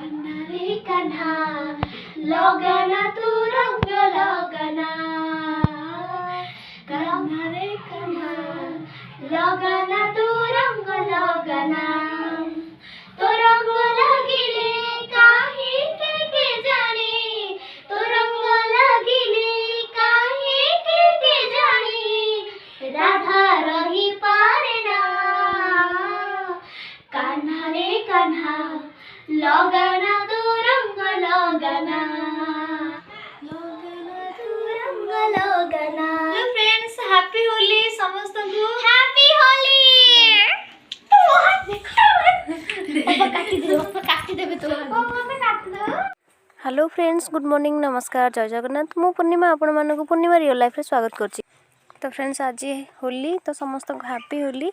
कान्हा रे कान्हा लगना तू रंग लगना कान्हा रे कान्हा लगना तू रंग लगना तो रंग लगिले काहे के जाने तो रंग लगिले काहे के जाने राधा रही पारे ना कान्हा रे कान्हा लगना तू रंग लगना तू रंग लगना। हेलो फ्रेंड्स, हैप्पी होली समस्त को। Happy Holi. Hello friends, good morning, नमस्कार, जय जगन्नाथ। मु पूर्णिमा आपण मानक पूर्णिमा रियल लाइफ रे स्वागत करछि। तो फ्रेंड्स, आज होली तो समस्त को हैप्पी होली।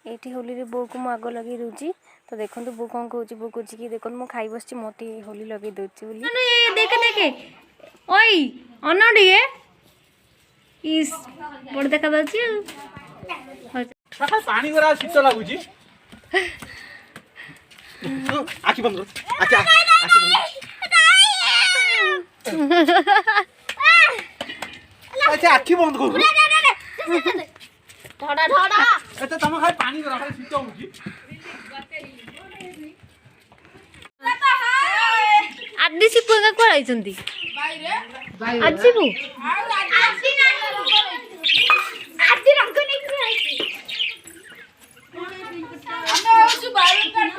एठी होली रे बो को आग लगे दूची। तो देखो बो कौन कहूँ, बो कह कि देख मु खाई बस मत होली लगे दूची बोली। देखे देखे ओई अनडी इस बड़ देखा दउची सकाळ पानी गरा शीत लागुची आखी बंद कर आखी बंद अच्छा आखी बंद कर ढड़ा ढड़ा एते तम खाली पानी गरा खाली शीत होउची आदि सिपुगा को आइचंती आज सिपु आज रंग नहीं आइची हम होछु बाल काट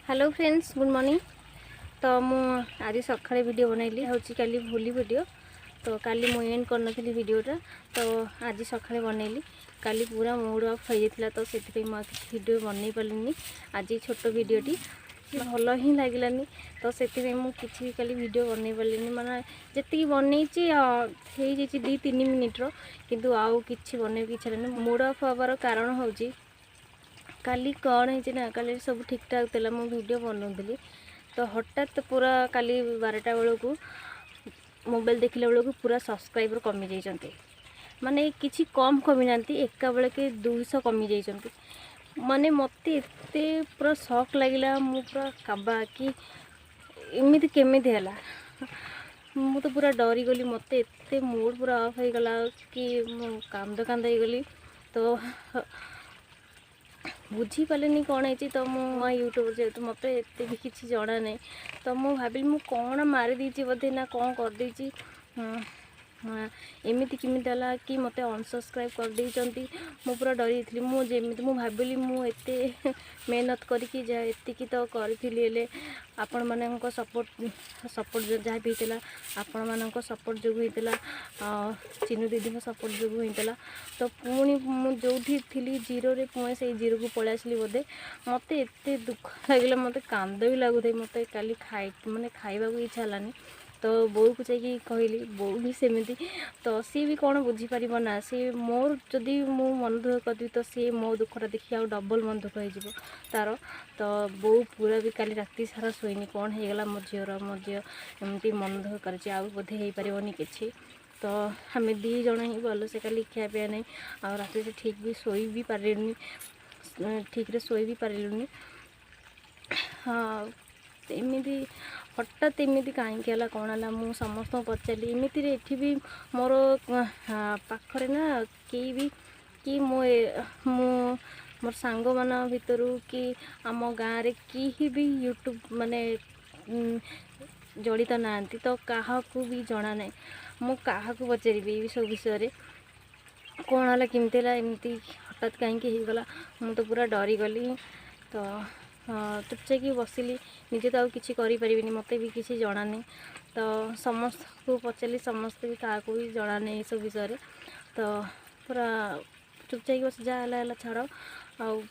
हेलो फ्रेंड्स, गुड मॉर्निंग। तो मु आज सकाଳେ वीडियो बनैली होची काली होली वीडियो। तो काली मु एंड करनथली वीडियोटा, तो आज सकाळे बनैली। काली पूरा मूड ऑफ हो जाता, तो से वीडियो बनई पार्नी। आज छोट वीडियोटी भल ही लगे, तो से मुझे काली वीडियो बनई पार्नी। माने जी बनई 2-3 मिनिट्र, किंतु आउ कि बनई की इच्छा नहीं। मूड ऑफ हबार कारण हूँ काली कौन है ना, काली सब ठीक ठाक थी, मु वीडियो बनाऊली। तो हठात पूरा काली 12टा बेलू को मोबाइल देखला बेलू पूरा सब्सक्राइबर कमी जाइए, माने किसी कम कमी ना, एका बेले के 200 कमी जाइए। माने मत एत पूरा शॉक लगिला, मु पूरा काबा कि एमती केमिति है। मु तो पूरा डरी गली, मत एत मूड पूरा ऑफ हो गला कि मु कांद कांद हो गली। तो बुझी पारे कौन है। तो मु यूट्यूब जेहतु मत एत भी किसी जना नहीं, तो मु भाविली मु कौन मारी देती बोधे ना कौन कर देती, एमती केमिति है कि मत अनसब्सक्राइब कर देती। मु पूरा डरी थी। मुझे मु भाविली मु एते मेहनत करके एतिकी तो करी आपण मानक सपोर्ट जहाँ भी होता आपण मानक सपोर्ट जो होता, चिन्नू दीदी सपोर्ट जो होता। तो पुणी जो थी जीरो रे पुणी से जीरो को पलि आसली बोधे। मत एत दुख लगे, मत कांद भी लगुए। मत काली माने खाइबा को इच्छा हेलानी। तो बो को चाहिए कहली, बो भी सेमती। तो सी भी कौन बुझीपार ना, सी मोर जदि मु मन दुख करी तो सी मो दुखटा देखिए आउ डबल मन दुख हो तार। तो बो पूरा भी काली राति सारा शोनी, कौन होगला मो झीर एमती मन दुख कर बोधे हो पारनी कि। तो आम 2 जन ही भल से काली खिया पिया नहीं, आ राति से ठीक भी शोई भी पारे, ठीक रे शोई भी पारे। हाँ, एमती हठात एमती कहीं कौन है, मुझे समस्त पचारि एमती एठी भी मोर पाखरे ना कई भी कि मु मोर सांग मान भितर कि आम गाँव रे केही भी यूट्यूब माने जड़ित ना तो क्या भी जना ना मु क्या पचारि सब विषय कौन है केमती है एमती हठात कहीं गला मु तो पूरा डरी गली तो चुपचाप बसिली निजे तो किसी करें मत भी किसी जना नहीं तो समस्त को पचारि समस्ते भी क्या भी जना नहीं सब विषय तो पूरा चुपचाप बस जहाँ छाड़ आउ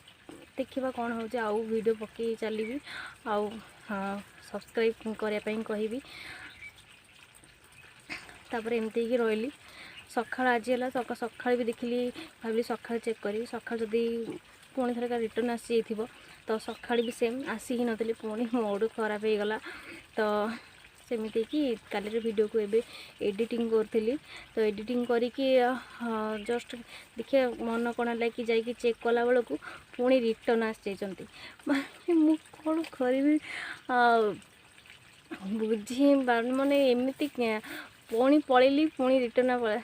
देखा कौन हो आउ वीडियो पकई चली आउ सब्सक्राइब करने कहबी तापर एमती ही रही सका आज है सका भी देखिली भाविली सका चेक करी सका जदि पुणी थर रिटर्न आसी तो सका भी सेम आसी ही नी पुणी मोड खराब हो गला तो सेमती कि काली वीडियो को एबे एडिटिंग करी तो एडिटिंग करके जस्ट देखिए मन कौन है कि जाकि चेक कला बेलू पुणी रिटर्न आसी जाती मु कौन करी बुझी माने एमती पुणी पलैली पुणी रिटर्न पड़ा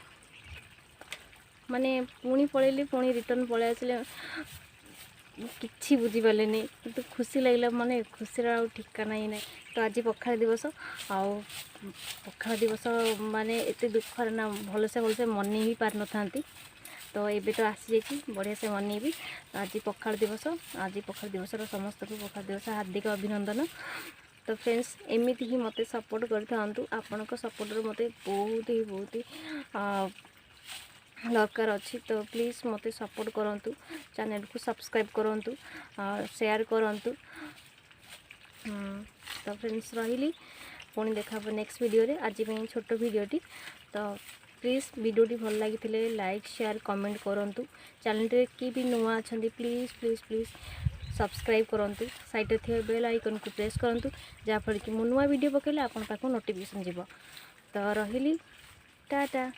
माने पुणी पलैली पुणी रिटर्न पलि आसिले किसी बुझीपारे नहीं तो खुशी लगे माने खुशी ठिकाना ही ना तो आज पखाड़ दिवस आउ पखाड़ दिवस माने एते दुख ना भलसे मनी ही पार न तो ये तो आसी जाइए बढ़िया से मनईबी आज पखाड़ दिवस समस्त को पखाड़ दिवस हार्दिक अभिनंदन तो फ्रेंड्स एमती ही मत सपोर्ट कर आपण सपोर्ट मत बहुत ही दरकार अच्छी तो प्लीज़ मत सपोर्ट करूँ चैनल को सब्सक्राइब करूँ शेयर करूँ तो फ्रेंड्स रही पुणी देखा नेक्स्ट वीडियो रे आज छोट वीडियोटी तो प्लीज़ वीडियोटी भल लगी लाइक शेयर कमेंट करूँ चैनल रे की भी नुआ अच्छा प्लीज़ प्लीज़ प्लीज़ सब्सक्राइब करूँ साइड थे बेल आइकन को प्रेस करूँ जहाँफल कि मो नुआ वीडियो पकेले आपन पाखु नोटिफिकेशन जीव तो रही टाटा।